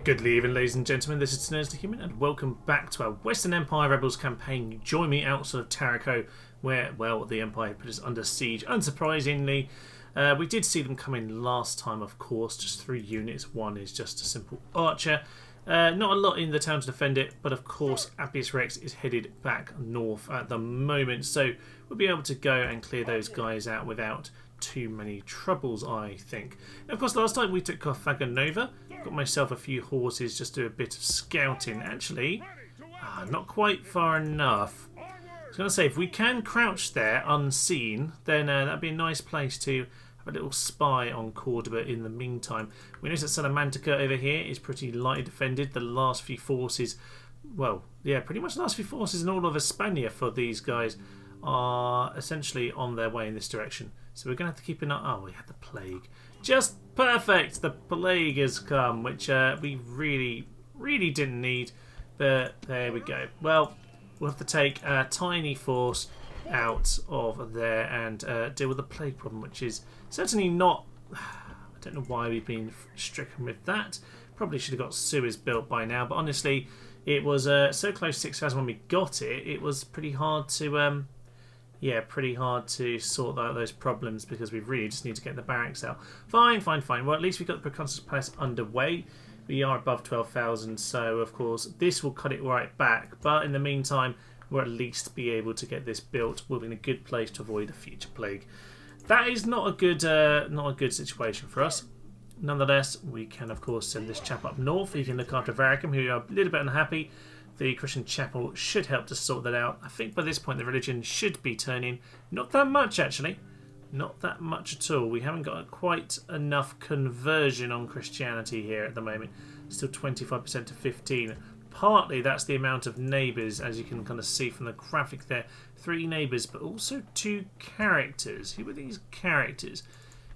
Good evening, ladies and gentlemen. This is Nerds the Human, and welcome back to our Western Empire Rebels campaign. You join me outside of Terrico, where, well, the Empire put us under siege. Unsurprisingly, we did see them come in last time, of course, just 3 units. One is just a simple archer. Not a lot in the town to defend it, but of course, Appius Rex is headed back north at the moment, so we'll be able to go and clear those guys out without too many troubles, I think. Now, of course, last time we took Carthagonova, got myself a few horses just to do a bit of scouting. Actually, not quite far enough. I was going to say, if we can crouch there unseen, then that'd be a nice place to have a little spy on Cordoba in the meantime. We notice that Salamantica over here is pretty lightly defended. The last few forces, well, yeah, pretty much the last few forces in all of Hispania for these guys are essentially on their way in this direction. So we're going to have to keep an eye. Oh, we had the plague. Just perfect! The plague has come, which we really didn't need. But there we go. Well, we'll have to take a tiny force out of there and deal with the plague problem, which is certainly not... I don't know why we've been stricken with that. Probably should have got sewers built by now. But honestly, it was so close to 6,000 when we got it. It was pretty hard to... pretty hard to sort out those problems because we really just need to get the barracks out. Fine. Well, at least we got the Proconsul's Palace underway. We are above 12,000, so of course this will cut it right back. But in the meantime, we'll at least be able to get this built. We'll be in a good place to avoid a future plague. That is not a good situation for us. Nonetheless, we can of course send this chap up north. He can look after Varicum, who are a little bit unhappy. The Christian chapel should help to sort that out. I think by this point the religion should be turning. Not that much, actually. Not that much at all. We haven't got quite enough conversion on Christianity here at the moment. Still 25% to 15%. Partly that's the amount of neighbours, as you can kind of see from the graphic there. 3 neighbours, but also 2 characters. Who are these characters?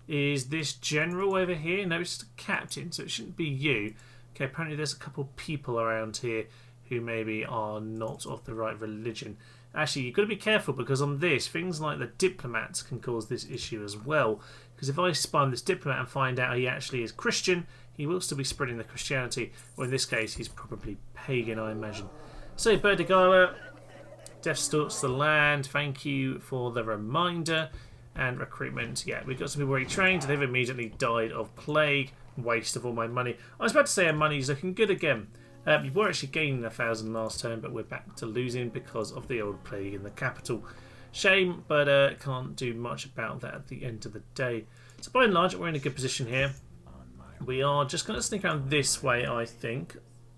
Is this general over here? No, it's just a captain, so it shouldn't be you. Okay, apparently there's a couple people around here who maybe are not of the right religion. Actually, you've got to be careful because on this, things like the diplomats can cause this issue as well. Because if I spy on this diplomat and find out he actually is Christian, he will still be spreading the Christianity. Or in this case, he's probably pagan, I imagine. So, Berdigala, Death Stalks the Land, thank you for the reminder. And recruitment, yeah, we've got some people already trained. They've immediately died of plague. Waste of all my money. I was about to say our money's looking good again. We were actually gaining 1,000 last turn, but we're back to losing because of the old plague in the capital. Shame, but can't do much about that at the end of the day. So by and large, we're in a good position here. We are just going to sneak around this way, I think,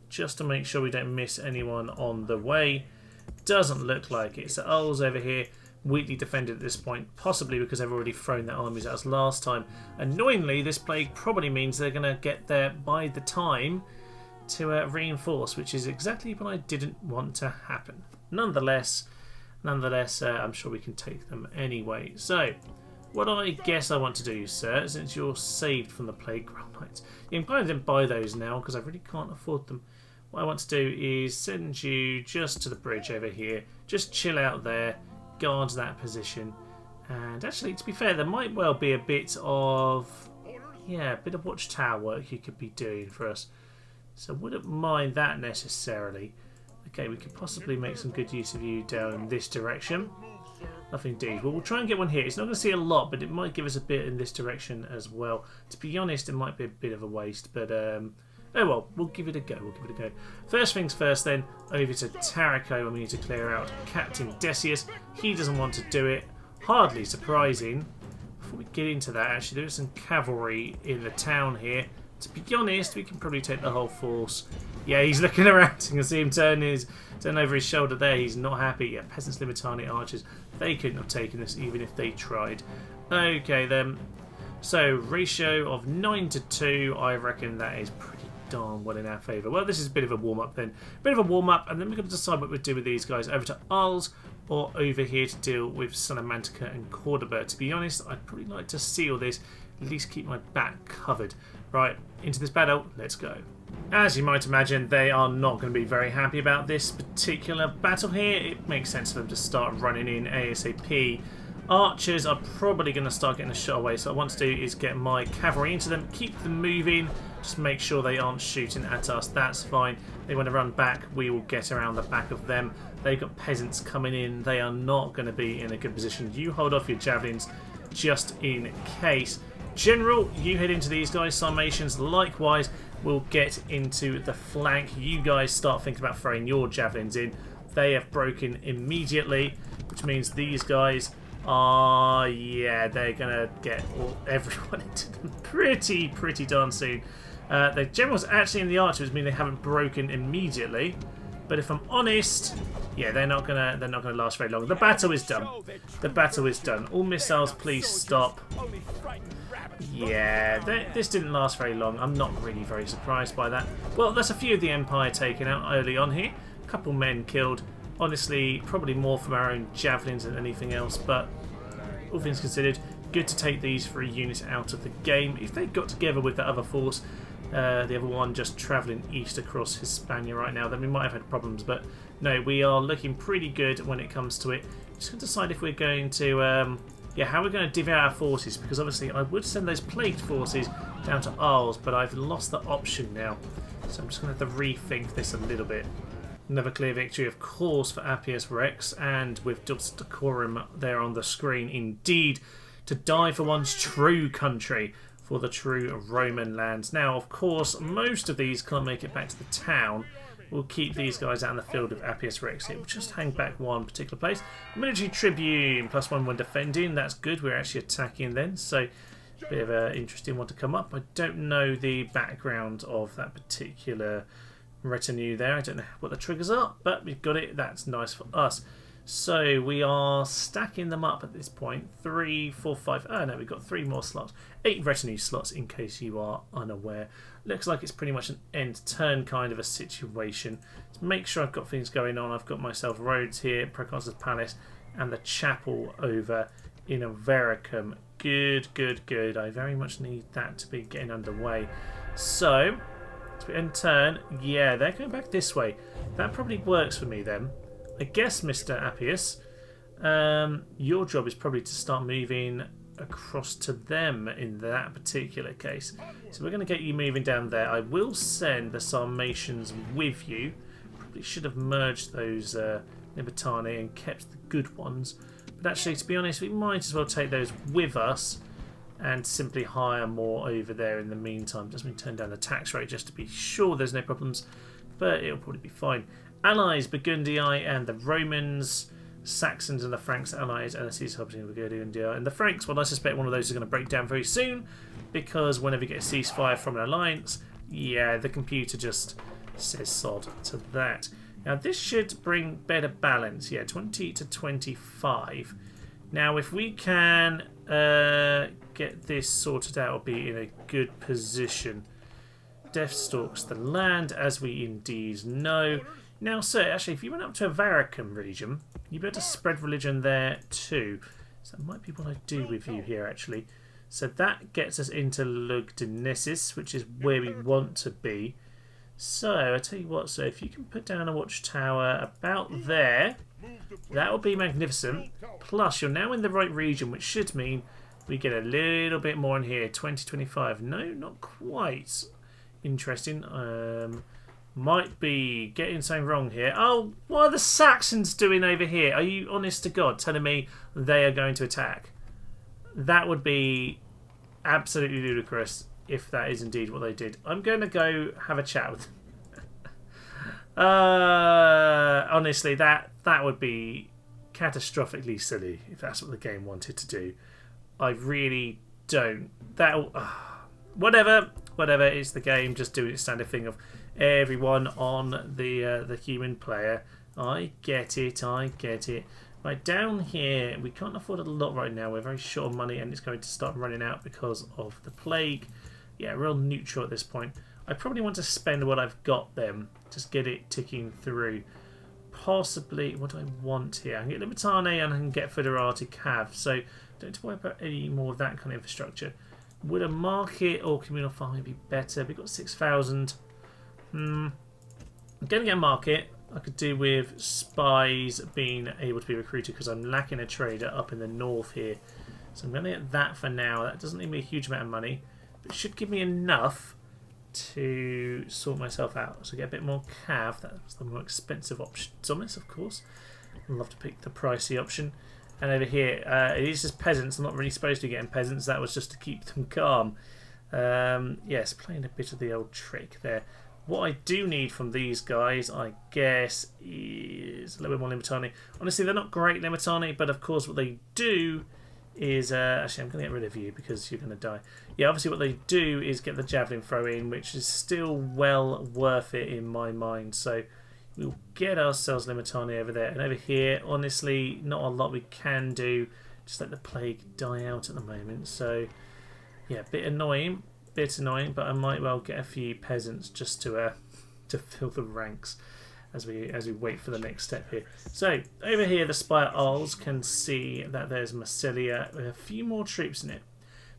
just to make sure we don't miss anyone on the way. Doesn't look like it. So Ul's over here, weakly defended at this point, possibly because they've already thrown their armies at us last time. Annoyingly, this plague probably means they're going to get there by the time to reinforce, which is exactly what I didn't want to happen. Nonetheless, I'm sure we can take them anyway. So, what I guess I want to do, sir, since you're saved from the plague, Ground Knights, I'm glad I didn't buy those now because I really can't afford them. What I want to do is send you just to the bridge over here, just chill out there, guard that position, and actually, to be fair, there might well be a bit of watchtower work you could be doing for us. So wouldn't mind that necessarily. Okay, we could possibly make some good use of you down in this direction. Nothing indeed. Well, we'll try and get one here. It's not going to see a lot, but it might give us a bit in this direction as well. To be honest, it might be a bit of a waste, but oh well, we'll give it a go. First things first then, over to Terrico, and we need to clear out Captain Decius. He doesn't want to do it. Hardly surprising. Before we get into that, actually, there's some cavalry in the town here. To be honest, we can probably take the whole force. Yeah, he's looking around. You can see him turn over his shoulder there. He's not happy. Yeah, Peasants Limitani archers. They couldn't have taken this even if they tried. Okay, then. So, ratio of 9-2. I reckon that is pretty darn well in our favour. Well, this is a bit of a warm-up then. And then we're going to decide what we'll do with these guys. Over to Arles or over here to deal with Salamantica and Cordoba. To be honest, I'd probably like to seal this. At least keep my back covered. Right, into this battle, let's go. As you might imagine, they are not going to be very happy about this particular battle here. It makes sense for them to start running in ASAP. Archers are probably going to start getting a shot away, so what I want to do is get my cavalry into them, keep them moving. Just make sure they aren't shooting at us. That's fine. They want to run back. We will get around the back of them. They've got peasants coming in. They are not going to be in a good position. You hold off your javelins just in case. General, you head into these guys. Sarmatians, likewise, will get into the flank. You guys start thinking about throwing your javelins in. They have broken immediately, which means these guys are, yeah, they're going to get everyone into them pretty darn soon. The generals actually in the archers mean they haven't broken immediately, but if I'm honest, yeah, they're not gonna last very long. The battle is done. The battle is done. All missiles, please stop. Yeah, this didn't last very long. I'm not really very surprised by that. Well, there's a few of the Empire taken out early on here. A couple men killed. Honestly, probably more from our own javelins than anything else, but all things considered, good to take these 3 units out of the game. If they got together with the other force, the other one just travelling east across Hispania right now, then we might have had problems, but no, we are looking pretty good when it comes to it. Just going to decide if we're going to, yeah, how we're going to divvy our forces, because obviously I would send those plagued forces down to Arles, but I've lost the option now, so I'm just going to have to rethink this a little bit. Another clear victory, of course, for Appius Rex, and with Dux Decorum there on the screen. Indeed, to die for one's true country, for the true Roman lands. Now, of course, most of these can't make it back to the town. We'll keep these guys out in the field of Appius Rex here. We'll just hang back one particular place. Military Tribune, +1 when defending. That's good. We're actually attacking then, so a bit of an interesting one to come up. I don't know the background of that particular retinue there. I don't know what the triggers are, but we've got it. That's nice for us. So we are stacking them up at this point. 3, 4, 5. Oh no, we've got 3 more slots. 8 retinue slots in case you are unaware. Looks like it's pretty much an end turn kind of a situation. Let's make sure I've got things going on. I've got myself roads here, Proconsul's Palace, and the chapel over in Avaricum. Good, good, good. I very much need that to be getting underway. So in turn, yeah, they're going back this way. That probably works for me then. I guess, Mr. Appius, your job is probably to start moving across to them in that particular case. So we're going to get you moving down there. I will send the Sarmatians with you. Probably should have merged those Libertani and kept the good ones. But actually, to be honest, we might as well take those with us and simply hire more over there in the meantime. Just turn down the tax rate just to be sure there's no problems, but it'll probably be fine. Allies, Burgundii and the Romans, Saxons and the Franks allies, and the helping Burgundia and the Franks. Well, I suspect one of those is going to break down very soon, because whenever you get a ceasefire from an alliance, yeah, the computer just says sod to that. Now this should bring better balance, yeah, 20 to 25. Now if we can get this sorted out, we'll be in a good position. Death stalks the land, as we indeed know. Now, sir, actually, if you went up to a Avaricum region, you better spread religion there too. So that might be what I do with you here, actually. So that gets us into Lugdunensis, which is where we want to be. So, I tell you what, so if you can put down a watchtower about there, that will be magnificent. Plus, you're now in the right region, which should mean we get a little bit more in here. 2025. No, not quite. Interesting. Might be getting something wrong here. Oh, what are the Saxons doing over here? Are you honest to God telling me they are going to attack? That would be absolutely ludicrous if that is indeed what they did. I'm going to go have a chat with them. Honestly, that would be catastrophically silly if that's what the game wanted to do. I really don't. Whatever, it's the game just doing its standard thing of everyone on the human player. I get it. Right, down here, we can't afford a lot right now. We're very short of money and it's going to start running out because of the plague. Yeah, real neutral at this point. I probably want to spend what I've got then. Just get it ticking through. Possibly, what do I want here? I can get Libertane and I can get Federati Cav. So don't have to worry about any more of that kind of infrastructure. Would a market or communal farming be better? We've got 6,000. I'm going to get a market. I could do with spies being able to be recruited because I'm lacking a trader up in the north here. So I'm going to get that for now. That doesn't leave me a huge amount of money, but it should give me enough to sort myself out. So get a bit more cav. That's the more expensive option on this, of course. I'd love to pick the pricey option. And over here, it is just peasants. I'm not really supposed to be getting peasants. That was just to keep them calm. Yes, playing a bit of the old trick there. What I do need from these guys, I guess, is a little bit more Limitani. Honestly, they're not great Limitani, but of course what they do is... actually, I'm going to get rid of you because you're going to die. Yeah, obviously what they do is get the javelin throw in, which is still well worth it in my mind. So we'll get ourselves Limitani over there. And over here, honestly, not a lot we can do. Just let the plague die out at the moment. So, yeah, bit annoying, but I might well get a few peasants just to fill the ranks as we wait for the next step here. So over here, the Spire Isles can see that there's Massilia with a few more troops in it.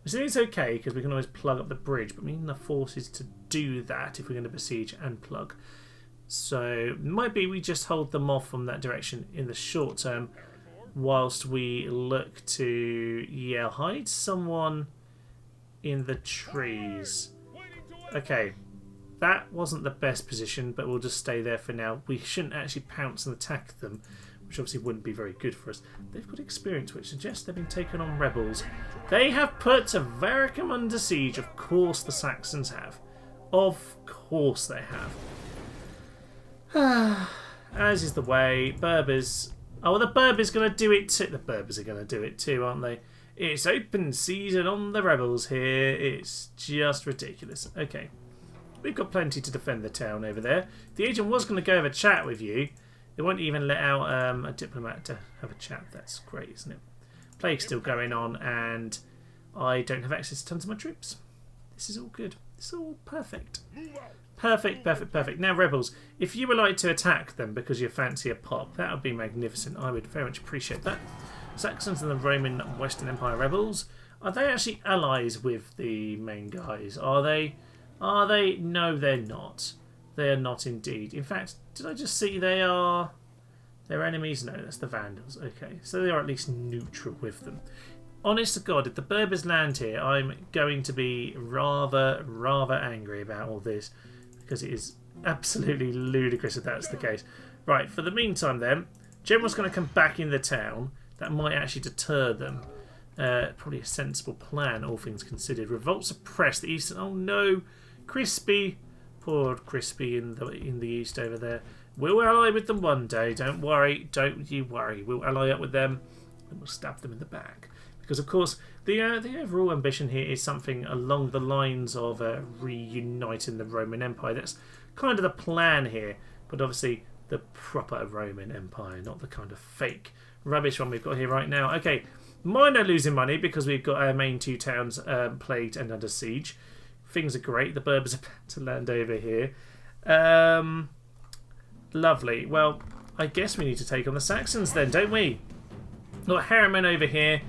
Massilia's okay because we can always plug up the bridge, but we need the forces to do that if we're going to besiege and plug. So it might be we just hold them off from that direction in the short term, whilst we look to hide someone in the trees. Okay, that wasn't the best position, but we'll just stay there for now. We shouldn't actually pounce and attack them, which obviously wouldn't be very good for us. They've got experience, which suggests they've been taken on rebels. They have put Terrico under siege. Of course the Saxons have. Of course they have. As is the way. Berbers... Oh, well, the Berbers going to do it too. The Berbers are going to do it too, aren't they? It's open season on the rebels here. It's just ridiculous. Okay. We've got plenty to defend the town over there. The agent was going to go have a chat with you. They won't even let out a diplomat to have a chat. That's great, isn't it? Plague's still going on, and I don't have access to tons of my troops. This is all good. It's all perfect. Perfect, perfect, perfect. Now, rebels, if you would like to attack them because you fancy a pop, that would be magnificent. I would very much appreciate that. Saxons and the Roman Western Empire rebels, are they actually allies with the main guys? Are they? Are they? No, they're not. They are not indeed. In fact, did I just see they are their enemies? No, that's the Vandals. Okay, so they are at least neutral with them. Honest to God, if the Berbers land here, I'm going to be rather angry about all this, because it is absolutely ludicrous if that's the case. Right, for the meantime then, General's going to come back in the town. That might actually deter them. Probably a sensible plan, all things considered. Revolt suppressed. The eastern... Oh no! Crispy. Poor Crispy in the east over there. We'll ally with them one day. Don't worry. Don't you worry. We'll ally up with them and we'll stab them in the back. Because, of course, the overall ambition here is something along the lines of reuniting the Roman Empire. That's kind of the plan here. But obviously, the proper Roman Empire, not the kind of fake rubbish one we've got here right now. Okay, mine are losing money because we've got our main two towns plagued and under siege. Things are great. The Berbers are about to land over here. Lovely. Well, I guess we need to take on the Saxons then, don't we? Got Harriman over here.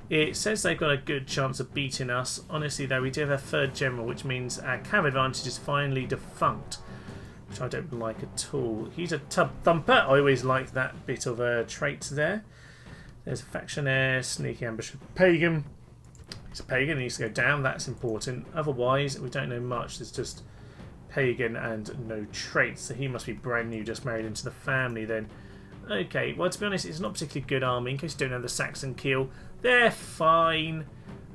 It says they've got a good chance of beating us. Honestly, though, we do have a third general, which means our cav advantage is finally defunct, which I don't like at all. He's a tub thumper. I always like that bit of a trait there. There's a factionaire, sneaky ambush with pagan. He's a pagan, he needs to go down, that's important. Otherwise, we don't know much. There's just pagan and no traits. So he must be brand new, just married into the family then. Okay, well, to be honest, it's not a particularly good army. In case you don't know the Saxon keel, they're fine.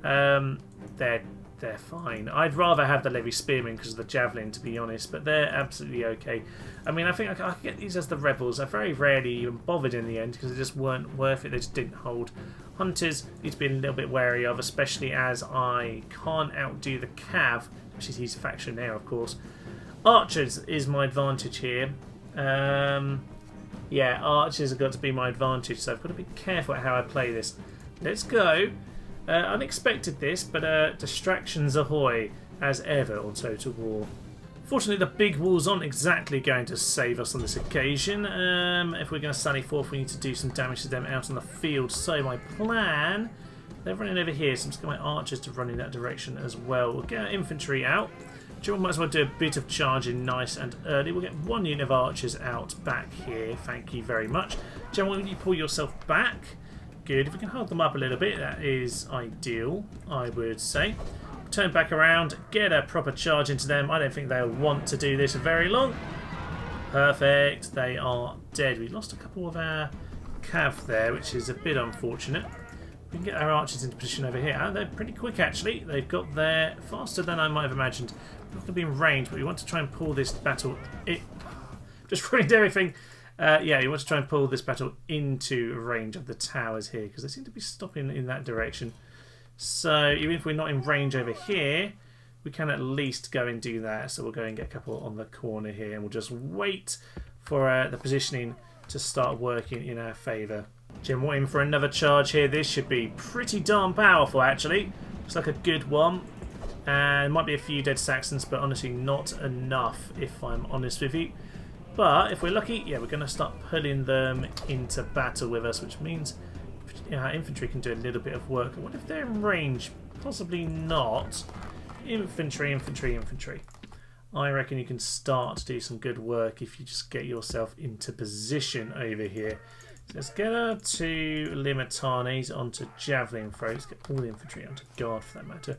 They're fine. I'd rather have the Levy Spearmen because of the Javelin, to be honest, but they're absolutely okay. I mean, I think I could get these as the Rebels. I very rarely even bothered in the end because they just weren't worth it. They just didn't hold. Hunters need to be a little bit wary of, especially as I can't outdo the Cav, which is his faction there, of course. Archers is my advantage here. Yeah, archers have got to be my advantage, so I've got to be careful at how I play this. Let's go. Unexpected this, but distractions ahoy, as ever on Total War. Fortunately, the big walls aren't exactly going to save us on this occasion. If we're going to sally forth, we need to do some damage to them out on the field. So my plan, they're running over here, so I'm just going to get my archers to run in that direction as well. We'll get our infantry out. General might as well do a bit of charging nice and early. We'll get one unit of archers out back here. Thank you very much. General, will you pull yourself back? Good. If we can hold them up a little bit, that is ideal, I would say. turn back around, get a proper charge into them. I don't think they'll want to do this for very long. Perfect. They are dead. We lost a couple of our cav there, which is a bit unfortunate. We can get our archers into position over here. They're pretty quick, actually. They've got there faster than I might have imagined. We're not going to be in range, but we want to try and pull this battle... Just ruined everything. Yeah, you want to try and pull this battle into range of the towers here, because they seem to be stopping in that direction. So even if we're not in range over here, we can at least go and do that. So we'll go and get a couple on the corner here, and we'll just wait for the positioning to start working in our favour. Jim, we're in for another charge here. This should be pretty darn powerful, actually. Looks like a good one. And might be a few dead Saxons, but honestly not enough, if I'm honest with you. But if we're lucky, yeah, we're going to start pulling them into battle with us, which means our infantry can do a little bit of work. What if they're in range? Possibly not. Infantry, infantry, infantry. I reckon you can start to do some good work if you just get yourself into position over here. So let's get our two Limitanes onto javelin throws. Get all the infantry onto guard for that matter.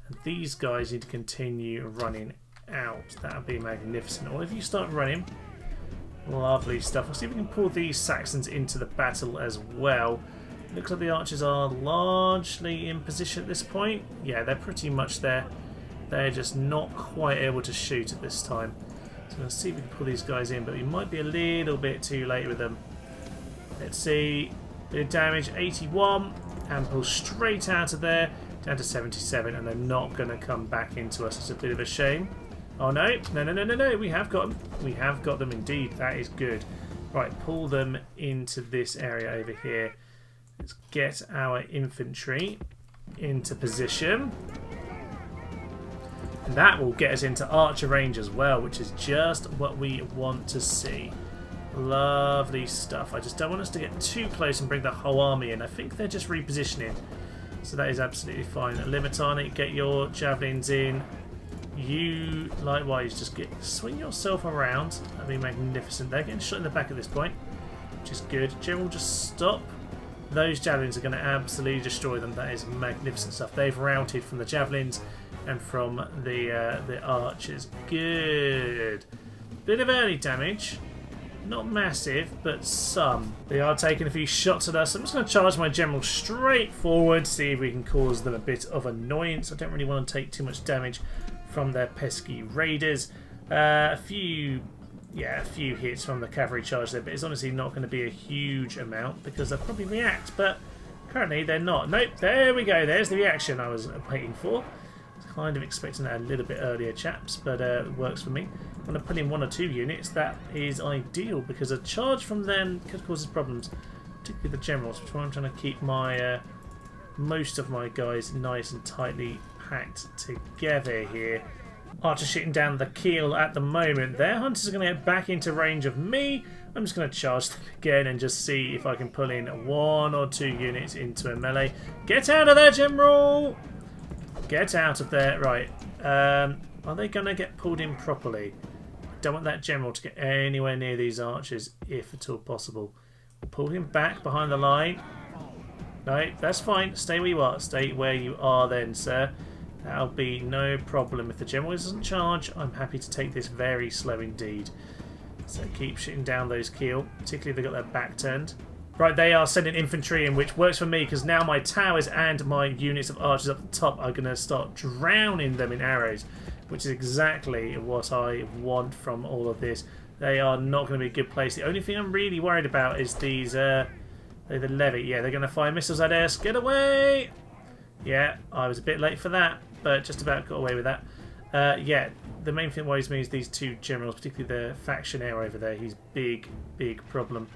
And these guys need to continue running out. That would be magnificent. Or if you start running, lovely stuff. We'll see if we can pull these Saxons into the battle as well. Looks like the archers are largely in position at this point. Yeah, they're pretty much there. They're just not quite able to shoot at this time. So let's see if we can pull these guys in, but we might be a little bit too late with them. Let's see. Bit of damage, 81, and pull straight out of there, down to 77, and they're not going to come back into us. It's a bit of a shame. Oh no, no, we have got them. We have got them indeed. That is good. Right, pull them into this area over here. Let's get our infantry into position. And that will get us into archer range as well, which is just what we want to see. Lovely stuff. I just don't want us to get too close and bring the whole army in. I think they're just repositioning. So that is absolutely fine. Limitani, get your javelins in. You, likewise, just swing yourself around. That'd be magnificent. They're getting shot in the back at this point, which is good. General, just stop. Those javelins are going to absolutely destroy them. That is magnificent stuff. They've routed from the javelins and from the archers. Good. Bit of early damage. Not massive, but some. They are taking a few shots at us. I'm just going to charge my general straight forward, see if we can cause them a bit of annoyance. I don't really want to take too much damage from their pesky raiders. A few hits from the cavalry charge there, but it's honestly not going to be a huge amount because they'll probably react, but currently they're not. Nope, there we go. There's the reaction I was waiting for. I was kind of expecting that a little bit earlier, chaps, but it works for me. When I put in 1 or 2 units, that is ideal because a charge from them could cause us problems, particularly the generals, which is why I'm trying to keep my most of my guys nice and tightly packed together here. Archer shooting down the keel at the moment. Their hunters are going to get back into range of me. I'm just going to charge them again and just see if I can pull in 1 or 2 units into a melee. Get out of there, General! Get out of there. Right. Are they going to get pulled in properly? Don't want that General to get anywhere near these archers, if at all possible. We'll pull him back behind the line. No, that's fine. Stay where you are. Stay where you are then, sir. That'll be no problem. If the General doesn't charge, I'm happy to take this very slow indeed. So keep shooting down those keel, particularly if they've got their back turned. Right, they are sending infantry in, which works for me because now my towers and my units of archers up the top are going to start drowning them in arrows, which is exactly what I want from all of this. They are not going to be a good place. The only thing I'm really worried about is these, the levy. Yeah, they're going to fire missiles at us. Get away! Yeah, I was a bit late for that, but just about got away with that. Yeah, the main thing that worries me is these 2 generals, particularly the factionaire over there. He's big problem.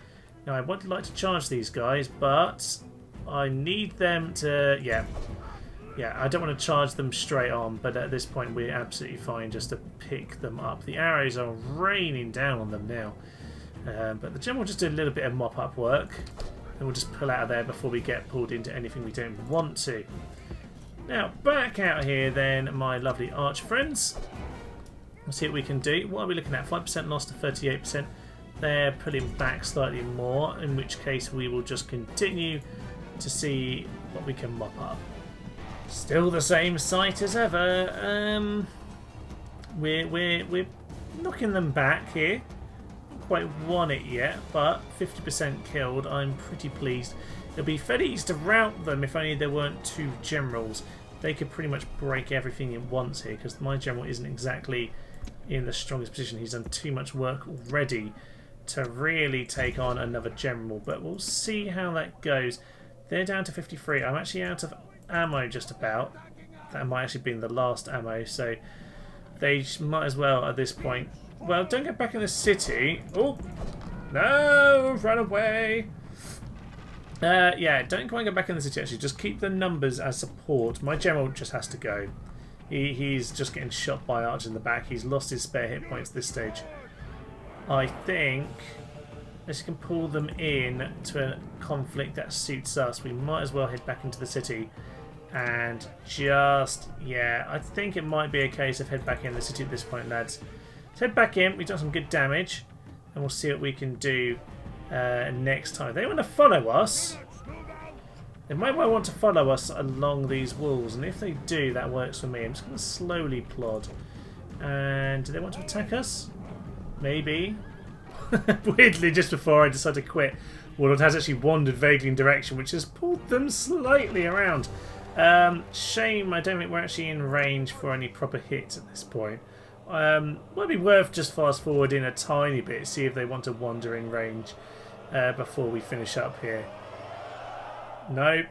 Now, I would like to charge these guys, but I need them to... Yeah, I don't want to charge them straight on, but at this point we're absolutely fine just to pick them up. The arrows are raining down on them now. But the general will just do a little bit of mop-up work, and we'll just pull out of there before we get pulled into anything we don't want to. Now, back out here then, my lovely arch friends. Let's see what we can do. What are we looking at? 5% loss to 38%. They're pulling back slightly more, in which case we will just continue to see what we can mop up. Still the same sight as ever. We're knocking them back here. Not quite won it yet, but 50% killed. I'm pretty pleased. It'll be fairly easy to rout them if only there weren't two generals. They could pretty much break everything at once here because my general isn't exactly in the strongest position. He's done too much work already to really take on another general, but we'll see how that goes. They're down to 53. I'm actually out of ammo just about. That might actually be the last ammo, so they might as well at this point. Well, don't get back in the city. Oh, no, run away. Yeah, don't quite go back in the city actually. Just keep the numbers as support. My general just has to go. He's just getting shot by archers in the back. He's lost his spare hit points at this stage. I think unless you can pull them in to a conflict that suits us, we might as well head back into the city and just, yeah, I think it might be a case of head back in the city at this point, lads. Let's head back in. We've done some good damage and we'll see what we can do next time. If they want to follow us, they might well want to follow us along these walls, and if they do, that works for me. I'm just going to slowly plod. And do they want to attack us? Maybe. Weirdly, just before I decide to quit, Warlord has actually wandered vaguely in direction, which has pulled them slightly around. Shame I don't think we're actually in range for any proper hits at this point. Might be worth just fast forwarding a tiny bit, see if they want to wander in range before we finish up here. No,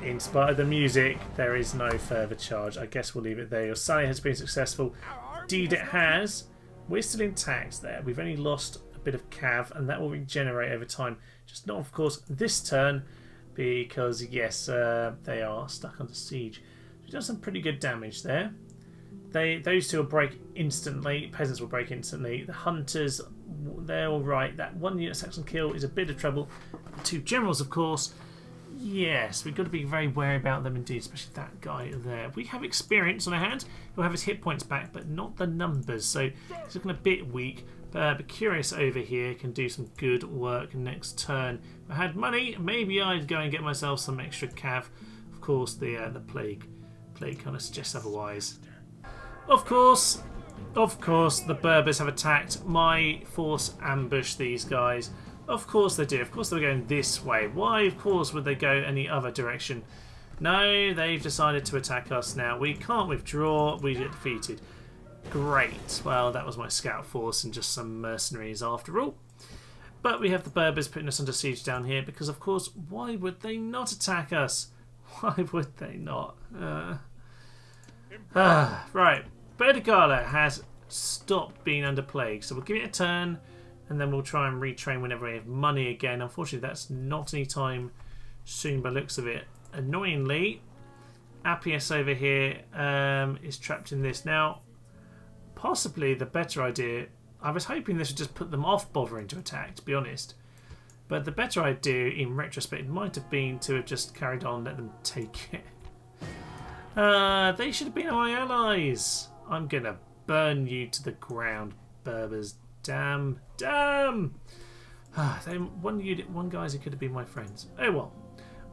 in spite of the music, there is no further charge. I guess we'll leave it there. Your sally has been successful. Indeed it has. We're still intact there. We've only lost a bit of cav, and that will regenerate over time. Just not, of course, this turn, because, yes, they are stuck under siege. We've done some pretty good damage there. Those two will break instantly. Peasants will break instantly. The hunters, they're all right. That one unit Saxon kill is a bit of trouble. The two generals, of course. Yes, we've got to be very wary about them indeed, especially that guy there. We have experience on our hand. He'll have his hit points back, but not the numbers, so he's looking a bit weak. But Curious over here can do some good work next turn. If I had money, maybe I'd go and get myself some extra cav. Of course, the plague kind of suggests otherwise. Of course, the Berbers have attacked. My force ambushed these guys. Of course they do. Of course they're going this way. Why, of course, would they go any other direction? No, they've decided to attack us now. We can't withdraw. We get defeated. Great. Well, that was my scout force and just some mercenaries after all. But we have the Berbers putting us under siege down here because, of course, why would they not attack us? Why would they not? Right. Bertigala has stopped being under plague, so we'll give it a turn. And then we'll try and retrain whenever we have money again. Unfortunately, that's not any time soon by the looks of it. Annoyingly, Appius over here is trapped in this. Now, possibly the better idea... I was hoping this would just put them off bothering to attack, to be honest. But the better idea, in retrospect, might have been to have just carried on, let them take it. They should have been my allies. I'm going to burn you to the ground, Berbers. Damn. One guys who could have been my friends. Oh well.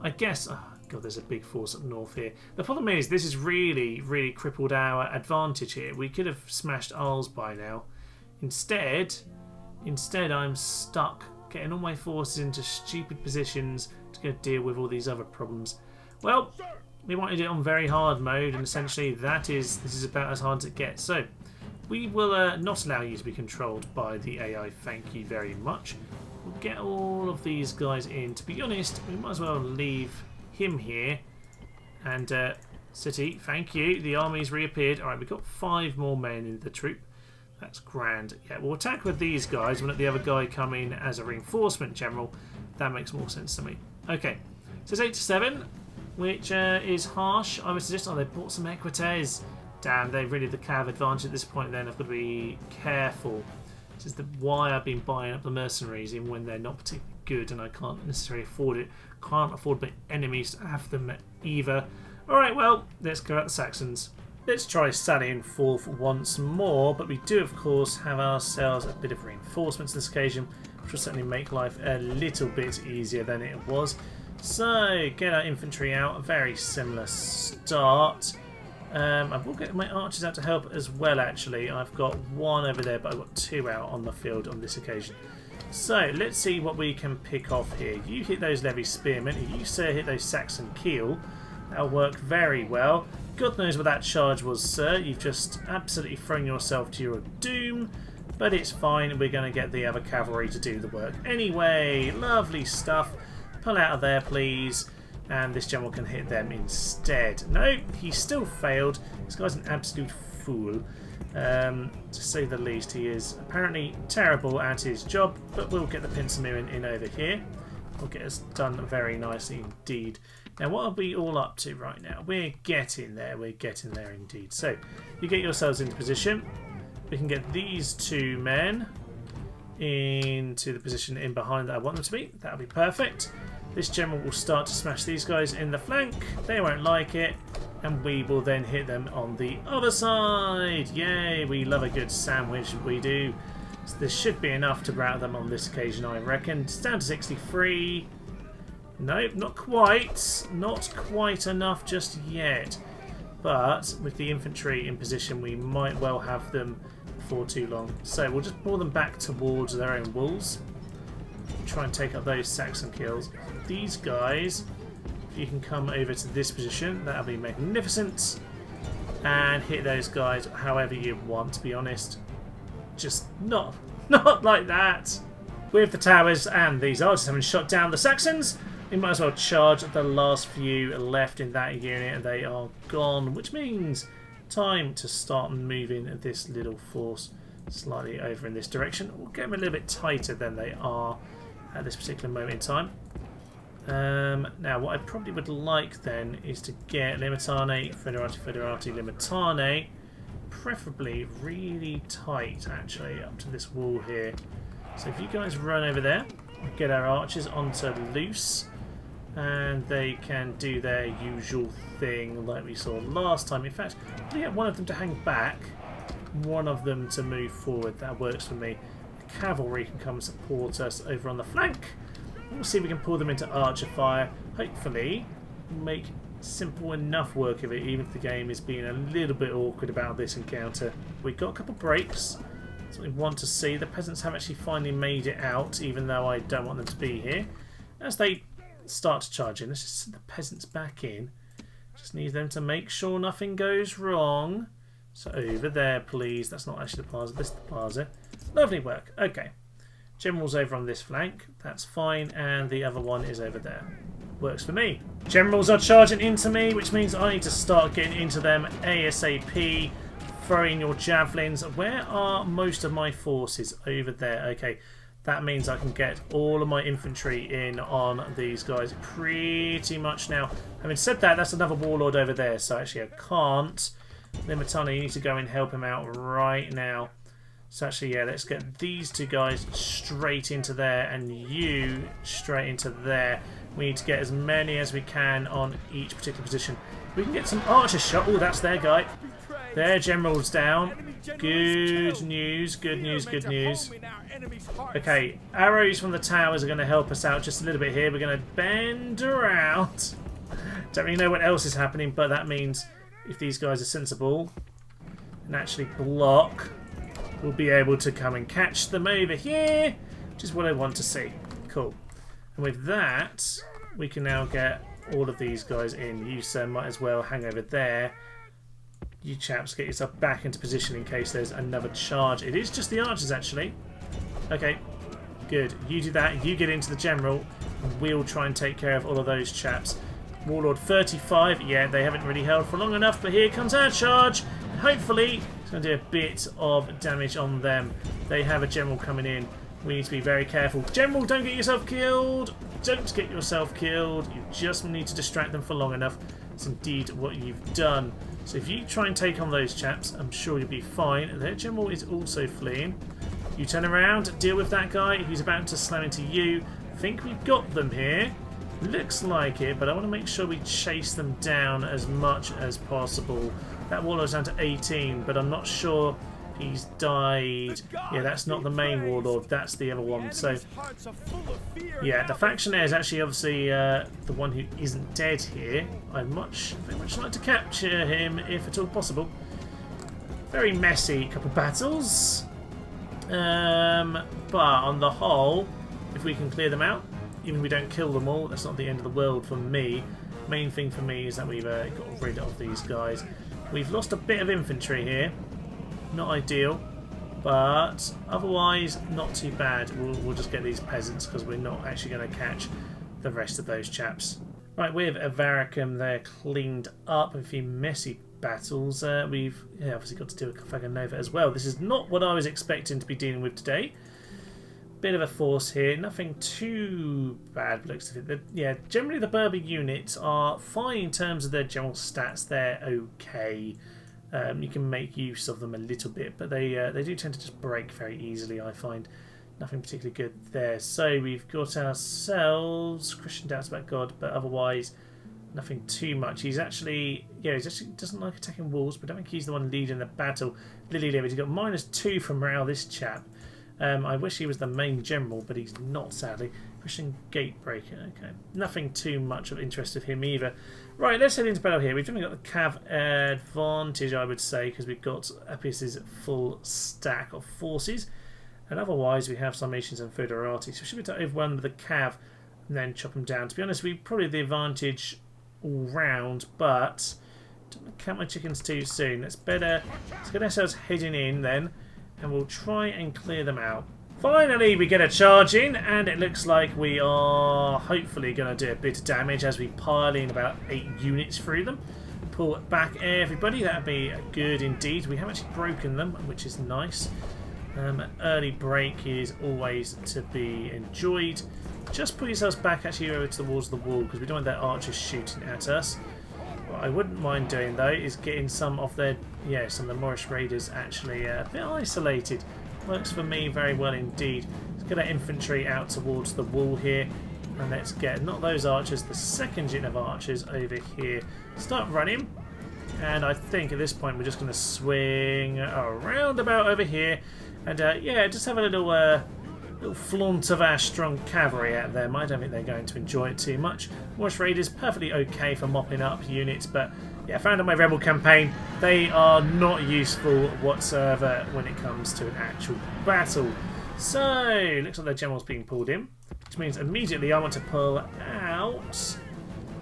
I guess. Oh god, there's a big force up north here. The problem is this has really, really crippled our advantage here. We could have smashed Arles by now. Instead, I'm stuck getting all my forces into stupid positions to go deal with all these other problems. Well, we wanted it on very hard mode, and essentially this is about as hard as it gets. So. We will not allow you to be controlled by the AI, thank you very much. We'll get all of these guys in. To be honest, we might as well leave him here. And city, thank you. The army's reappeared. Alright, we've got 5 more men in the troop. That's grand. Yeah, we'll attack with these guys. We'll let the other guy come in as a reinforcement general. That makes more sense to me. Okay, so it's 8 to 7, which is harsh. I would suggest, they bought some equites. Damn, they're really the cav advantage at this point then. I've got to be careful. This is why I've been buying up the mercenaries even when they're not particularly good and I can't necessarily afford it. Can't afford my enemies to have them either. Alright, well, let's go at the Saxons. Let's try sallying forth once more, but we do of course have ourselves a bit of reinforcements this occasion, which will certainly make life a little bit easier than it was. So, get our infantry out. A very similar start. I will get my archers out to help as well, actually. I've got one over there, but I've got two out on the field on this occasion. So, let's see what we can pick off here. You hit those levy spearmen. You, sir, hit those Saxon keel. That'll work very well. God knows what that charge was, sir. You've just absolutely thrown yourself to your doom. But it's fine. We're going to get the other cavalry to do the work. Anyway, lovely stuff. Pull out of there, please. And this general can hit them instead. No, he still failed. This guy's an absolute fool. To say the least, he is apparently terrible at his job. But we'll get the Pincer in over here. We'll get us done very nicely indeed. Now, what are we all up to right now? We're getting there. We're getting there indeed. So, you get yourselves into position. We can get these two men into the position in behind that I want them to be. That'll be perfect. This general will start to smash these guys in the flank. They won't like it. And we will then hit them on the other side. Yay, we love a good sandwich, we do. So this should be enough to rout them on this occasion, I reckon. It's down to 63. Nope, not quite. Not quite enough just yet. But with the infantry in position, we might well have them before too long. So we'll just pull them back towards their own walls. Try and take up those Saxon kills. These guys, if you can come over to this position, that'll be magnificent. And hit those guys however you want, to be honest. Just not like that. With the towers and these archers having shot down the Saxons, we might as well charge the last few left in that unit, and they are gone, which means time to start moving this little force slightly over in this direction. We'll get them a little bit tighter than they are at this particular moment in time. Now, what I probably would like then is to get Limitane, Federati, Limitane, preferably really tight, actually, up to this wall here. So if you guys run over there, get our archers onto loose, and they can do their usual thing like we saw last time. In fact, we get one of them to hang back, one of them to move forward. That works for me. The cavalry can come support us over on the flank. We'll see if we can pull them into archer fire. Hopefully, make simple enough work of it, even if the game is being a little bit awkward about this encounter. We've got a couple breaks. That's what we want to see. The peasants have actually finally made it out, even though I don't want them to be here. As they start to charge in, let's just send the peasants back in. Just need them to make sure nothing goes wrong. So over there, please. That's not actually the plaza. This is the plaza. Lovely work. Okay. General's over on this flank. That's fine. And the other one is over there. Works for me. Generals are charging into me, which means I need to start getting into them ASAP. Throw in your javelins. Where are most of my forces? Over there. Okay. That means I can get all of my infantry in on these guys pretty much now. Having said that, that's another warlord over there. So actually I can't. Limitana, you need to go and help him out right now. So actually, yeah, let's get these two guys straight into there and you straight into there. We need to get as many as we can on each particular position. We can get some archer shot. Oh, that's their guy. Their general's down. Good news, good news, good news. Okay, arrows from the towers are going to help us out just a little bit here. We're going to bend around. Don't really know what else is happening, but that means if these guys are sensible and actually block, we'll be able to come and catch them over here, which is what I want to see. Cool. And with that, we can now get all of these guys in. You, sir, might as well hang over there. You chaps, get yourself back into position in case there's another charge. It is just the archers, actually. Okay, good. You do that. You get into the general, and we'll try and take care of all of those chaps. Warlord 35. Yeah, they haven't really held for long enough, but here comes our charge. And hopefully, it's going to do a bit of damage on them. They have a general coming in. We need to be very careful. General, don't get yourself killed. Don't get yourself killed. You just need to distract them for long enough. It's indeed what you've done. So if you try and take on those chaps, I'm sure you'll be fine. Their general is also fleeing. You turn around, deal with that guy who's about to slam into you. I think we've got them here. Looks like it, but I want to make sure we chase them down as much as possible. That warlord's down to 18, but I'm not sure He's died. Yeah, that's not the main warlord. That's the other one. So, yeah, the factionaire is actually obviously the one who isn't dead here. I'd very much like to capture him if at all possible. Very messy couple battles. But on the whole, if we can clear them out, even if we don't kill them all, that's not the end of the world for me. Main thing for me is that we've got rid of these guys. We've lost a bit of infantry here. Not ideal, but otherwise not too bad. We'll just get these peasants because we're not actually going to catch the rest of those chaps. Right, with Avaricum, they're cleaned up. A few messy battles. We've obviously got to do a Carthago Nova as well. This is not what I was expecting to be dealing with today. Bit of a force here, nothing too bad looks of it. Yeah, generally the Berber units are fine in terms of their general stats. They're okay. You can make use of them a little bit, but they do tend to just break very easily, I find. Nothing particularly good there. So we've got ourselves Christian doubts about God, but otherwise nothing too much. He actually doesn't like attacking walls, but I don't think he's the one leading the battle. Lily David, he's got -2 from morale, this chap. I wish he was the main general, but he's not, sadly. Christian Gatebreaker, okay. Nothing too much of interest of him either. Right, let's head into battle here. We've definitely got the Cav advantage, I would say, because we've got Appius's full stack of forces. And otherwise, we have Sarmatians and Foederati. So we should be able to overwhelm them with the Cav and then chop them down. To be honest, we've probably the advantage all round, but don't count my chickens too soon. Let's get ourselves heading in then, and we'll try and clear them out. Finally, we get a charge in, and it looks like we are hopefully going to do a bit of damage as we pile in about 8 units through them. Pull it back, everybody. That would be good indeed. We have actually broken them, which is nice. An early break is always to be enjoyed. Just put yourselves back actually over towards the wall because we don't want their archers shooting at us. What I wouldn't mind doing though is getting some of the Moorish raiders actually a bit isolated. Works for me very well indeed. Let's get our infantry out towards the wall here, and let's get not those archers, the second unit of archers over here. Start running, and I think at this point we're just going to swing around about over here, and just have a little flaunt of our strong cavalry at them. I don't think they're going to enjoy it too much. Moorish raiders perfectly okay for mopping up units, but yeah, found on my rebel campaign, they are not useful whatsoever when it comes to an actual battle. So, looks like the general's being pulled in, which means immediately I want to pull out.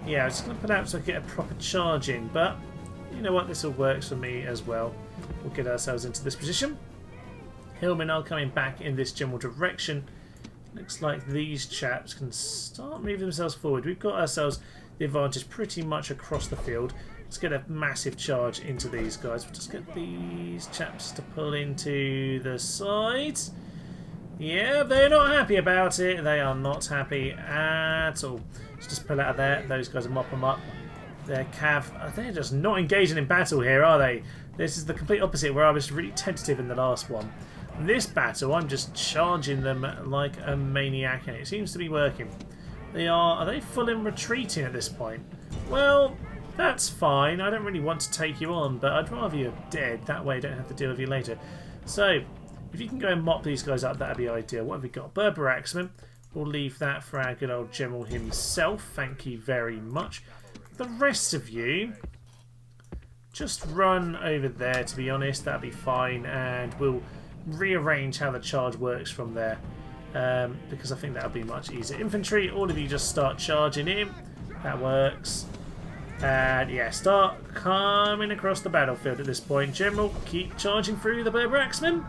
Yeah, I'm just going to pull out so I get a proper charge in, but you know what, this all works for me as well. We'll get ourselves into this position. Hillmen are coming back in this general direction. Looks like these chaps can start moving themselves forward. We've got ourselves the advantage pretty much across the field. Let's get a massive charge into these guys. We'll just get these chaps to pull into the sides. Yeah, they're not happy about it. They are not happy at all. Let's just pull out of there. Those guys will mop them up. Their cav, they're just not engaging in battle here, are they? This is the complete opposite where I was really tentative in the last one. In this battle, I'm just charging them like a maniac, and it seems to be working. Are they full in retreating at this point? Well, that's fine. I don't really want to take you on, but I'd rather you're dead. That way I don't have to deal with you later. So, if you can go and mop these guys up, that'd be ideal. What have we got? Berber axemen. We'll leave that for our good old general himself. Thank you very much. The rest of you, just run over there, to be honest. That'll be fine, and we'll rearrange how the charge works from there, because I think that'll be much easier. Infantry, all of you just start charging in. That works. And yeah, start coming across the battlefield at this point. General, keep charging through the Berber axemen.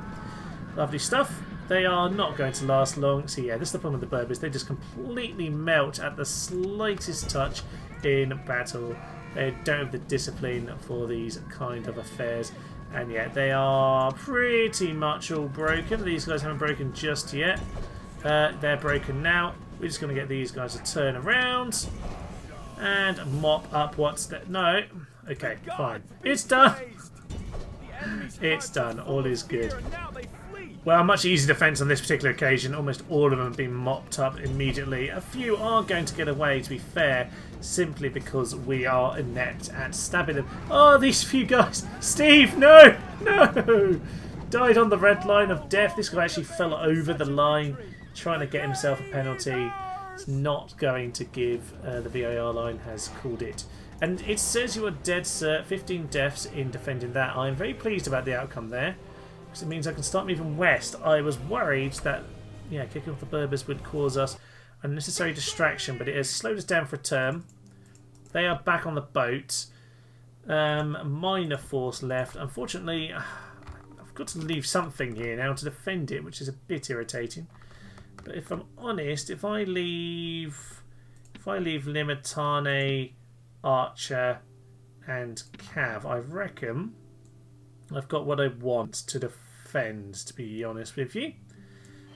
Lovely stuff. They are not going to last long. So yeah, this is the problem with the Berbers. They just completely melt at the slightest touch in battle. They don't have the discipline for these kind of affairs. And yet they are pretty much all broken. These guys haven't broken just yet. They're broken now. We're just going to get these guys to turn around and mop up what's that. No. Okay, fine. It's done. It's done. All is good. Well, much easier defence on this particular occasion. Almost all of them have been mopped up immediately. A few are going to get away, to be fair, simply because we are inept at stabbing them. Oh, these few guys. Steve, no! No! Died on the red line of death. This guy actually fell over the line trying to get himself a penalty. It's not going to give. The VAR line has called it. And it says you are dead, sir. 15 deaths in defending that. I'm very pleased about the outcome there, because it means I can start moving west. I was worried that, yeah, kicking off the Berbers would cause us unnecessary distraction, but it has slowed us down for a term. They are back on the boat. Minor force left. Unfortunately, I've got to leave something here now to defend it, which is a bit irritating. But if I'm honest, if I leave Limitane, Archer and Cav, I reckon I've got what I want to defend, to be honest with you.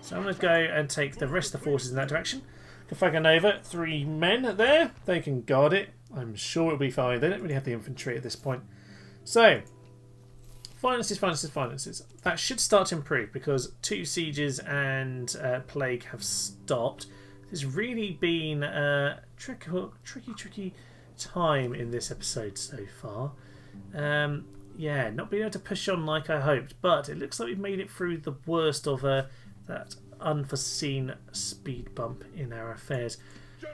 So I'm going to go and take the rest of the forces in that direction. Cafaganova, 3 men there. They can guard it. I'm sure it'll be fine. They don't really have the infantry at this point. So, finances. That should start to improve because 2 sieges and plague have stopped. There's really been a tricky time in this episode so far. Yeah, not being able to push on like I hoped, but it looks like we've made it through the worst of that unforeseen speed bump in our affairs.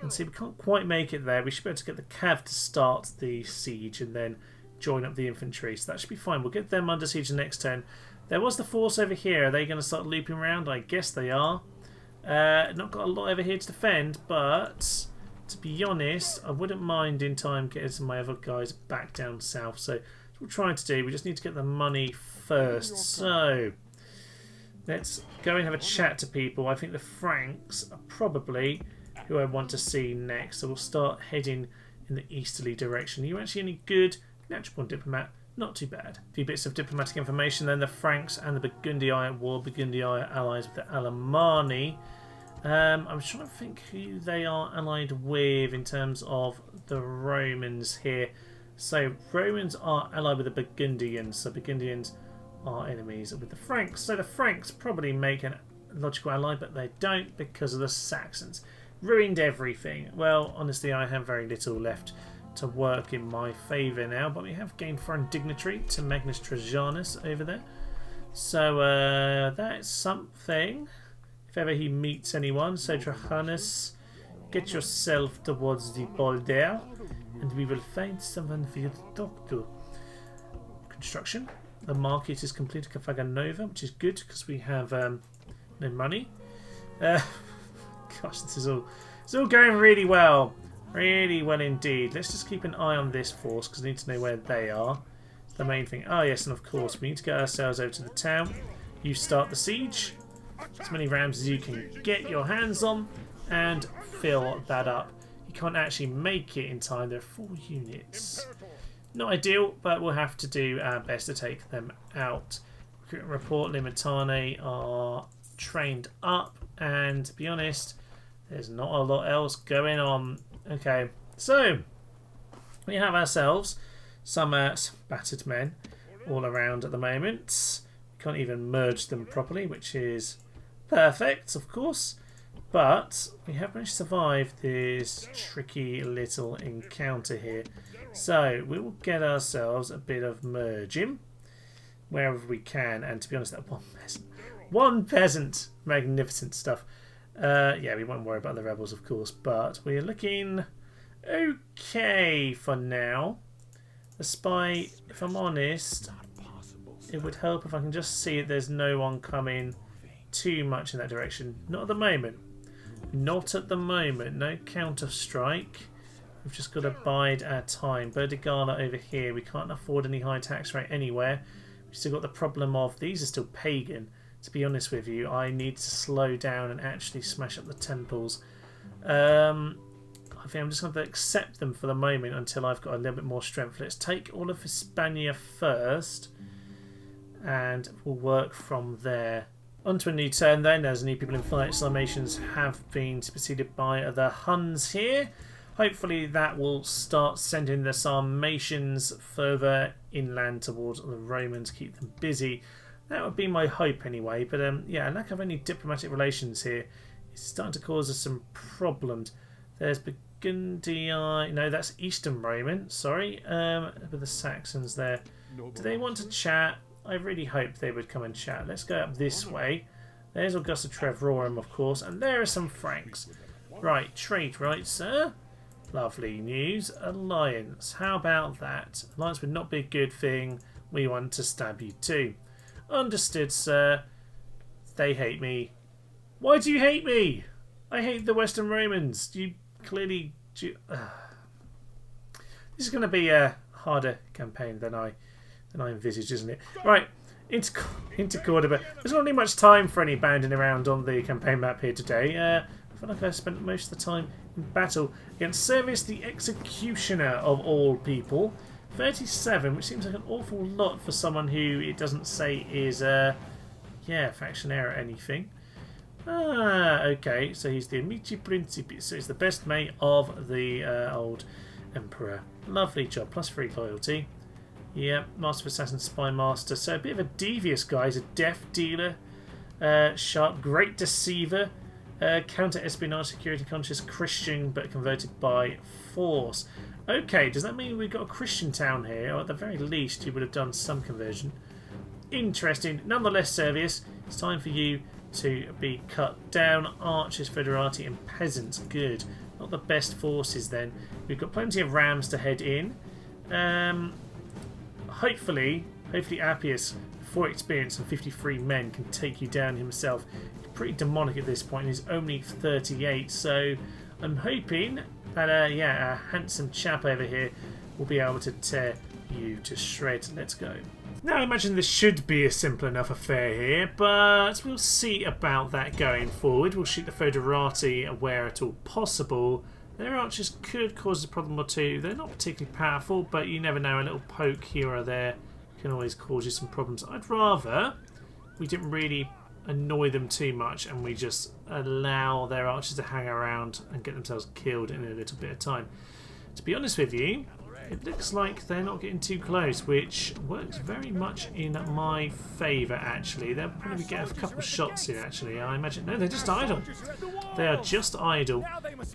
And see, we can't quite make it there. We should be able to get the cav to start the siege and then join up the infantry, so that should be fine. We'll get them under siege the next turn. There was the force over here. Are they going to start looping around? I guess they are. Not got a lot over here to defend, but to be honest, I wouldn't mind in time getting some of my other guys back down south. So that's what we're trying to do. We just need to get the money first. So let's go and have a chat to people. I think the Franks are probably who I want to see next. So we'll start heading in the easterly direction. Are you actually any good? Natural born diplomat. Not too bad. A few bits of diplomatic information then. The Franks and the Burgundy at war. Burgundy are allies with the Alemanni. I'm trying to think who they are allied with in terms of the Romans here. So Romans are allied with the Burgundians. So Burgundians are enemies with the Franks. So the Franks probably make a logical ally, but they don't because of the Saxons. Ruined everything. Well, honestly, I have very little left to work in my favour now, but we have gained foreign dignitary to Magnus Trajanus over there. So that's something. If ever he meets anyone, so Trajanus, get yourself towards the border and we will find someone for you to talk to. Construction. The market is complete at Cafaganova, which is good because we have no money. Gosh, it's all going really well. Really well indeed. Let's just keep an eye on this force because I need to know where they are. It's the main thing. Oh yes, and of course we need to get ourselves over to the town. You start the siege. As many rams as you can get your hands on and fill that up. You can't actually make it in time. There are 4 units. Not ideal, but we'll have to do our best to take them out. Recruitment report. Limitane are trained up, and to be honest, there's not a lot else going on. Okay, so we have ourselves some battered men all around at the moment. We can't even merge them properly, which is perfect, of course. But we have managed to survive this tricky little encounter here. So we will get ourselves a bit of merging wherever we can. And to be honest, that one peasant, magnificent stuff. Yeah, we won't worry about the rebels, of course, but we're looking okay for now. The spy, if I'm honest, it would help if I can just see that there's no one coming too much in that direction. Not at the moment. Not at the moment. No counter-strike. We've just got to bide our time. Berdigala over here. We can't afford any high tax rate anywhere. We've still got the problem of these are still pagan. To be honest with you, I need to slow down and actually smash up the temples. I think I'm just going to accept them for the moment until I've got a little bit more strength. Let's take all of Hispania first, and we'll work from there. On to a new turn then, as new people in flight. Sarmatians have been superseded by the Huns here. Hopefully that will start sending the Sarmatians further inland towards the Romans, keep them busy. That would be my hope anyway, but yeah, lack of any diplomatic relations here is starting to cause us some problems. There's Burgundy, no, that's Eastern Roman, sorry, with the Saxons there. Do they want to chat? I really hoped they would come and chat. Let's go up this way. There's Augusta Trevorum, of course, and there are some Franks. Right, trade, right, sir? Lovely news. Alliance. How about that? Alliance would not be a good thing. We want to stab you too. Understood, sir. They hate me. Why do you hate me? I hate the Western Romans. You clearly... This is going to be a harder campaign than I envisaged, isn't it? Right, into Cordoba. There's not really much time for any bounding around on the campaign map here today. I feel like I spent most of the time in battle against Servius the Executioner of all people. 37, which seems like an awful lot for someone who it doesn't say is, factionaire or anything. Ah, okay, so he's the Amici Principi, so he's the best mate of the old Emperor. Lovely job, +3 loyalty. Yeah, Master of Assassin, Spy Master, so a bit of a devious guy. He's a death dealer, sharp, great deceiver, counter-espionage, security conscious, Christian, but converted by force. Okay, does that mean we've got a Christian town here, or at the very least he would have done some conversion? Interesting. Nonetheless, Servius, it's time for you to be cut down. Archers, Federati and peasants. Good. Not the best forces then. We've got plenty of rams to head in. Hopefully Appius, 4 experience and 53 men, can take you down himself. He's pretty demonic at this point. He's only 38, so I'm hoping that a handsome chap over here will be able to tear you to shreds. Let's go. Now I imagine this should be a simple enough affair here, but we'll see about that going forward. We'll shoot the Foederati where at all possible. Their archers could cause a problem or two. They're not particularly powerful, but you never know, a little poke here or there can always cause you some problems. I'd rather we didn't really annoy them too much and we just allow their archers to hang around and get themselves killed in a little bit of time. To be honest with you, it looks like they're not getting too close, which works very much in my favour, actually. They'll probably get a couple of shots here, actually. I imagine. No, they're just idle. They are just idle,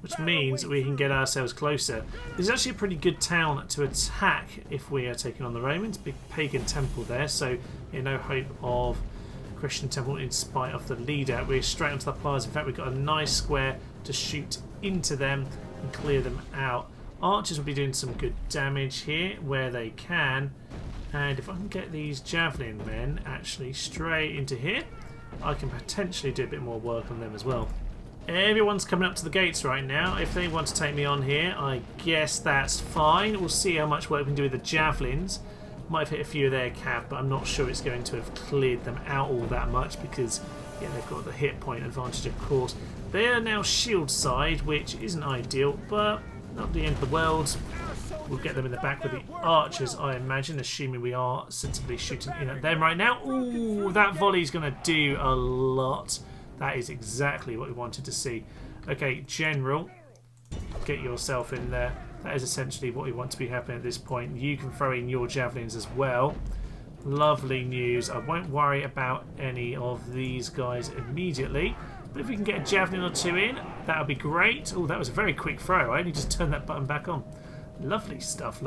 which means we can get ourselves closer. This is actually a pretty good town to attack if we are taking on the Romans. Big pagan temple there, so no hope of Christian temple in spite of the leader. We're straight onto the plaza. In fact, we've got a nice square to shoot into them and clear them out. Archers will be doing some good damage here where they can, and if I can get these javelin men actually straight into here, I can potentially do a bit more work on them as well. Everyone's coming up to the gates right now. If they want to take me on here, I guess that's fine. We'll see how much work we can do with the javelins. Might have hit a few of their cav, but I'm not sure it's going to have cleared them out all that much because they've got the hit point advantage, of course. They are now shield side, which isn't ideal, but not the end of the world. We'll get them in the back with the archers, I imagine, assuming we are sensibly shooting in at them right now. Ooh, that volley's going to do a lot. That is exactly what we wanted to see. Okay, General, get yourself in there. That is essentially what we want to be happening at this point. You can throw in your javelins as well. Lovely news. I won't worry about any of these guys immediately. But if we can get a javelin or two in, that would be great. Oh, that was a very quick throw. I only just turned that button back on. Lovely stuff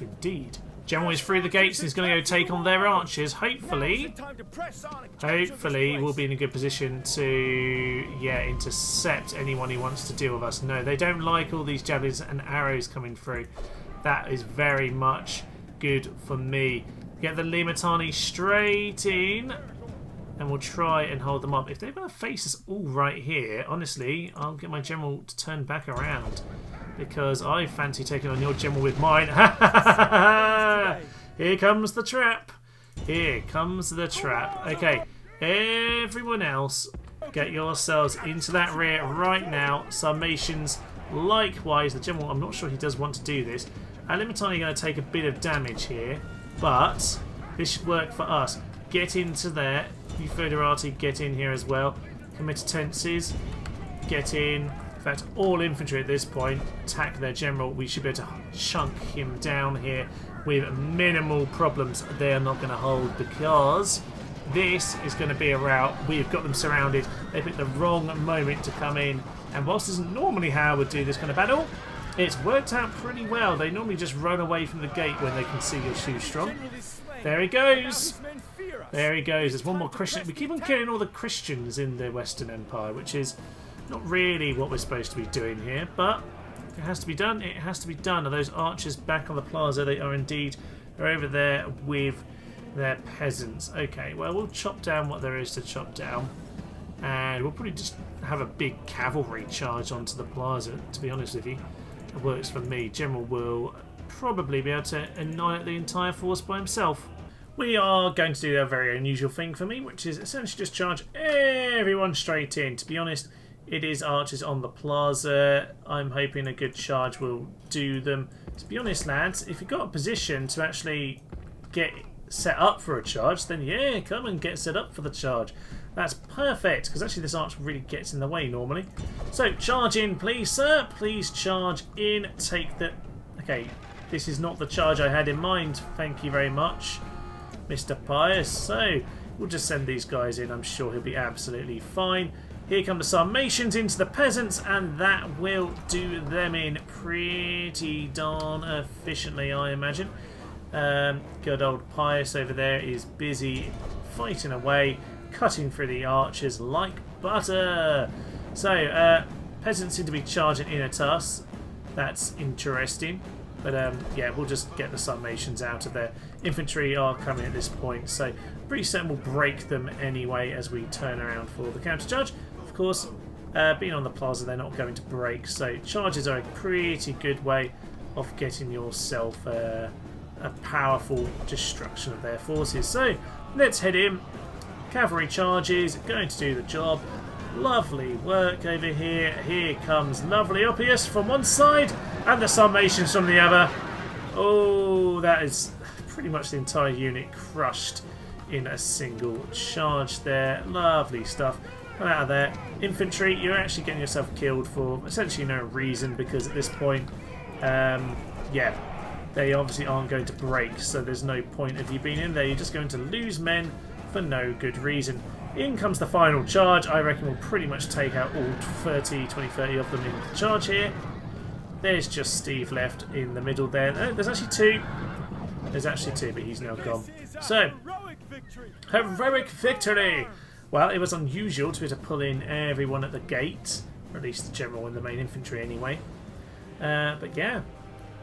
indeed. General is through the gates and he's going to go take on their archers. Hopefully we'll be in a good position to, intercept anyone who wants to deal with us. No, they don't like all these javelins and arrows coming through. That is very much good for me. Get the Limitani straight in. And we'll try and hold them up. If they're going to face us all right here, honestly, I'll get my general to turn back around. Because I fancy taking on your general with mine. Here comes the trap. Here comes the trap. Okay, everyone else, get yourselves into that rear right now. Summations, likewise. The general, I'm not sure he does want to do this. Limitani are going to take a bit of damage here. But this should work for us. Get into there. You Foederati, get in here as well. Comitatenses, get in. In fact, all infantry at this point. Attack their general. We should be able to chunk him down here with minimal problems. They are not going to hold because this is going to be a rout. We've got them surrounded. They picked the wrong moment to come in. And whilst this isn't normally how I would do this kind of battle, it's worked out pretty well. They normally just run away from the gate when they can see you're too strong. There he goes. There he goes. There's one more Christian. We keep on killing all the Christians in the Western Empire, which is not really what we're supposed to be doing here, but if it has to be done, it has to be done. Are those archers back on the plaza? They are indeed. They're over there with their peasants. Okay, well, we'll chop down what there is to chop down, and we'll probably just have a big cavalry charge onto the plaza, to be honest with you. It works for me. General will probably be able to annihilate the entire force by himself. We are going to do a very unusual thing for me, which is essentially just charge everyone straight in. To be honest, it is archers on the plaza. I'm hoping a good charge will do them. To be honest, lads, if you've got a position to actually get set up for a charge, then yeah, come and get set up for the charge. That's perfect, because actually this arch really gets in the way normally. So, charge in, please, sir. Please charge in. Take the... Okay, this is not the charge I had in mind. Thank you very much, Mr. Pius. So, we'll just send these guys in. I'm sure he'll be absolutely fine. Here come the Sarmatians into the peasants, and that will do them in pretty darn efficiently, I imagine. Good old Pius over there is busy fighting away, cutting through the archers like butter. So, peasants seem to be charging in at us. That's interesting. But yeah, we'll just get the Sarmatians out of there. Infantry are coming at this point, so pretty certain we'll break them anyway as we turn around for the counter-charge. Of course, being on the plaza, they're not going to break, so charges are a pretty good way of getting yourself a powerful destruction of their forces. So, let's head in. Cavalry charges, going to do the job. Lovely work over here. Here comes lovely Oppius from one side and the Sarmatians from the other. Oh, that is pretty much the entire unit crushed in a single charge there. Lovely stuff. Come out of there. Infantry, you're actually getting yourself killed for essentially no reason, because at this point, yeah, they obviously aren't going to break, so there's no point of you being in there. You're just going to lose men for no good reason. In comes the final charge. I reckon we'll pretty much take out all 20, 30 of them in the charge here. There's just Steve left in the middle there. Oh, there's actually two. There's actually two, but he's now gone. So, heroic victory! Well, it was unusual to be able to pull in everyone at the gate, or at least the general and the main infantry anyway. But yeah,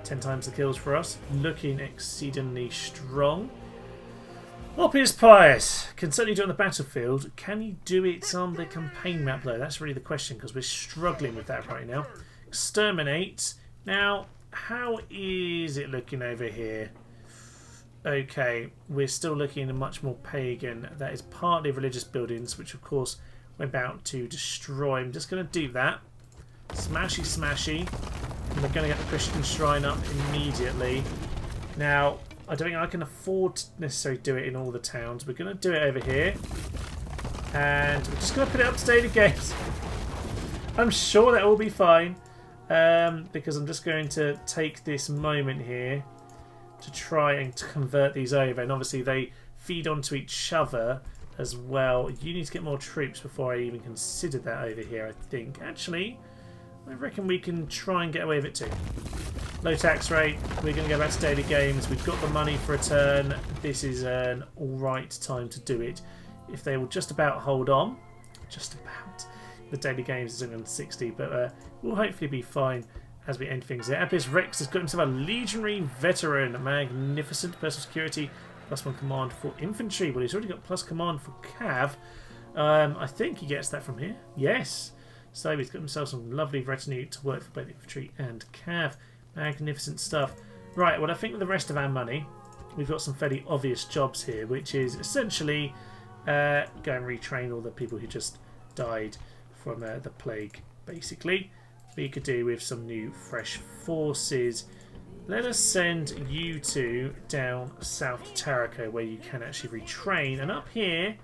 10 times the kills for us. Looking exceedingly strong. Oppius Pius can certainly do it on the battlefield. Can he do it on the campaign map though? That's really the question, because we're struggling with that right now. Exterminate. Now, how is it looking over here? Okay, we're still looking at much more pagan. That is partly religious buildings, which of course we're about to destroy. I'm just going to do that. Smashy, smashy. And we're going to get the Christian shrine up immediately. Now, I don't think I can afford to necessarily do it in all the towns. We're going to do it over here. And we're just going to put it up to daily games. I'm sure that will be fine. Because I'm just going to take this moment here to try and convert these over. And obviously they feed onto each other as well. You need to get more troops before I even consider that over here, I think. Actually, I reckon we can try and get away with it too. Low tax rate. We're going to go back to daily games. We've got the money for a turn. This is an alright time to do it. If they will just about hold on. Just about. The daily games is only on 60, but we'll hopefully be fine as we end things there. Appius Rex has got himself a legionary veteran. Magnificent. Personal security. +1 command for infantry. Well, he's already got plus command for cav. I think he gets that from here. Yes. So he's got himself some lovely retinue to work for both infantry and cav. Magnificent stuff. Right, well, I think with the rest of our money, we've got some fairly obvious jobs here, which is essentially go and retrain all the people who just died from the plague, basically. We could do with some new fresh forces. Let us send you two down south to Terrico, where you can actually retrain. And up here,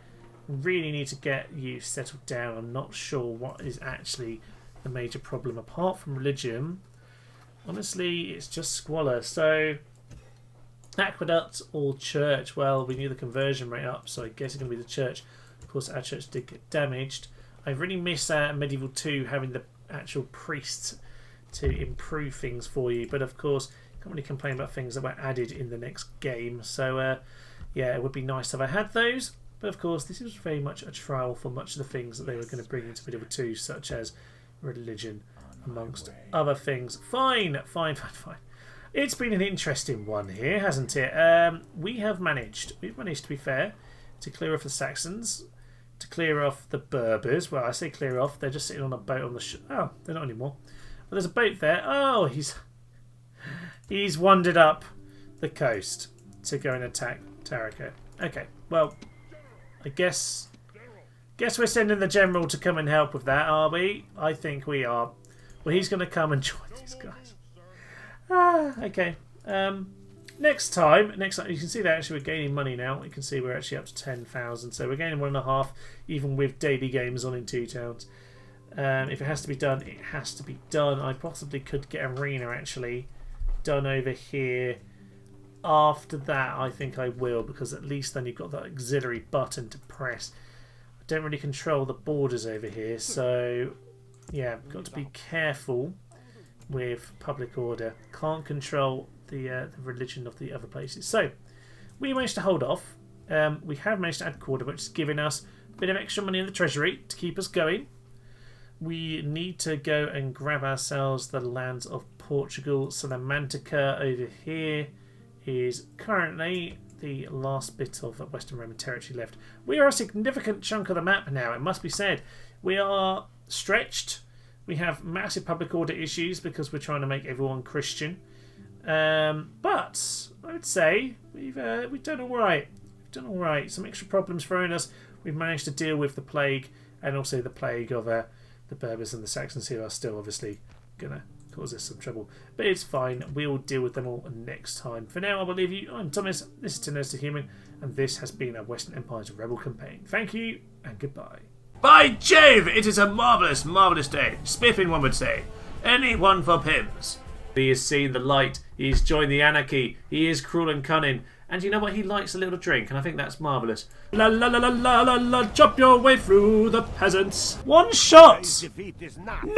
really need to get you settled down. I'm not sure what is actually the major problem, apart from religion. Honestly, it's just squalor. So, aqueduct or church? Well, we knew the conversion rate up, so I guess it's going to be the church. Of course, our church did get damaged. I really miss Medieval 2 having the actual priests to improve things for you. But of course, can't really complain about things that were added in the next game. So, yeah, it would be nice if I had those. But of course, this is very much a trial for much of the things that they were going to bring into Medieval 2, such as religion, amongst other things. Fine. It's been an interesting one here, hasn't it? We've managed, to be fair, to clear off the Saxons, to clear off the Berbers. Well, I say clear off, they're just sitting on a boat on the oh, they're not anymore. But there's a boat there. Oh, he's wandered up the coast to go and attack Terrico. Okay, well, I guess we're sending the general to come and help with that, are we? I think we are. Well, he's going to come and join these guys. Okay. Next time, you can see that actually we're gaining money now. You can see we're actually up to 10,000, so we're gaining 1.5, even with daily games on in 2 towns. If it has to be done, it has to be done. I possibly could get Arena actually done over here. After that, I think I will, because at least then you've got that auxiliary button to press. I don't really control the borders over here, so yeah, got to be careful with public order. Can't control the religion of the other places. So we managed to hold off. We have managed to add quarter, which is giving us a bit of extra money in the treasury to keep us going. We need to go and grab ourselves the lands of Portugal. So the Mantica over here is currently the last bit of Western Roman territory left. We are a significant chunk of the map now, it must be said. We are stretched. We have massive public order issues because we're trying to make everyone Christian. But I would say we've done all right. We've done all right. Some extra problems thrown us. We've managed to deal with the plague and also the plague of the Berbers and the Saxons, who are still obviously gonna cause us some trouble. But it's fine. We'll deal with them all next time. For now, I will leave you. I'm Thomas. This is Tenors to Human, and this has been a Western Empire's Rebel campaign. Thank you and goodbye. By Jove, it is a marvellous, marvellous day. Spiffing, one would say. Any one for Pims. He has seen the light. He has joined the anarchy. He is cruel and cunning. And you know what? He likes a little drink, and I think that's marvellous. La la la la la la la, chop your way through the peasants. One shot! No!